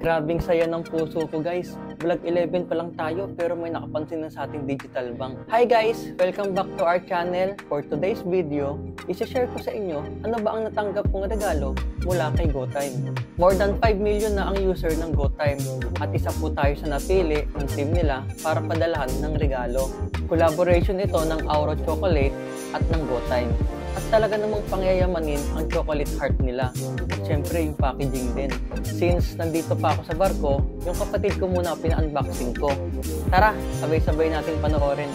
Grabing saya ng puso ko guys. Vlog 11 pa lang tayo pero may nakapansin na sa ating digital bank. Hi guys! Welcome back to our channel. For today's video, isi-share ko sa inyo ano ba ang natanggap kong regalo mula kay GoTime. More than 5 million na ang user ng GoTime at isa po tayo sa napili ng team nila para padalahan ng regalo. Collaboration ito ng Auro Chocolate at ng GoTime. At talaga namang pangyayamanin ang chocolate heart nila. At syempre yung packaging din. Since nandito pa ako sa barko, yung kapatid ko muna pina-unboxing ko. Tara, sabay-sabay natin panoorin.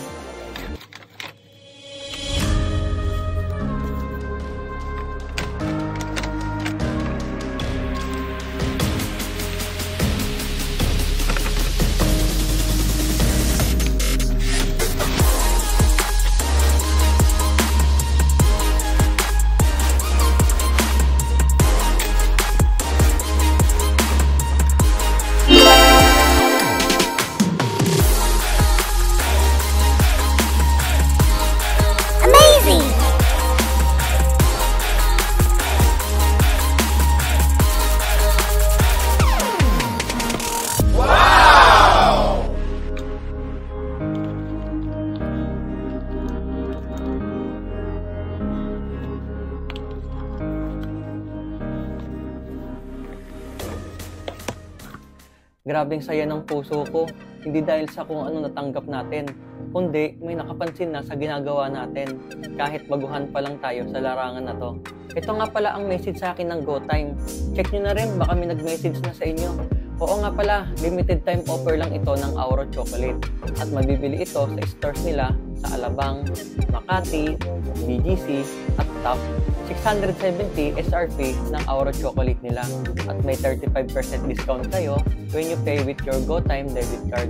Grabing saya ng puso ko, hindi dahil sa kung ano natanggap natin, kundi may nakapansin na sa ginagawa natin, kahit baguhan pa lang tayo sa larangan na to. Ito nga pala ang message sa akin ng GoTime. Check nyo na rin, baka may nag-message na sa inyo. Oo nga pala, limited time offer lang ito ng Auro Chocolate at mabibili ito sa stores nila sa Alabang, Makati, BGC at Top. 670 SRP ng Auro Chocolate nila at may 35% discount kayo when you pay with your GoTime debit card.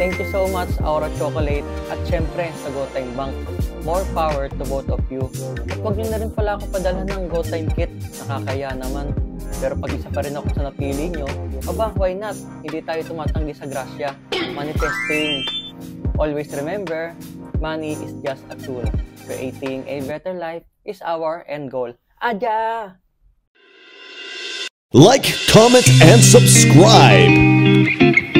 Thank you so much Auro Chocolate at syempre sa GoTime Bank. More power to both of you. At huwag nyo na rin pala ako padala ng GoTime kit, nakakaya naman. Pero pag isa pa rin ako sa napili nyo, aba why not? Hindi tayo tumatanggi sa grasya. Manifesting. Always remember, money is just a tool. Creating a better life is our end goal. Aja! Like, comment, and subscribe.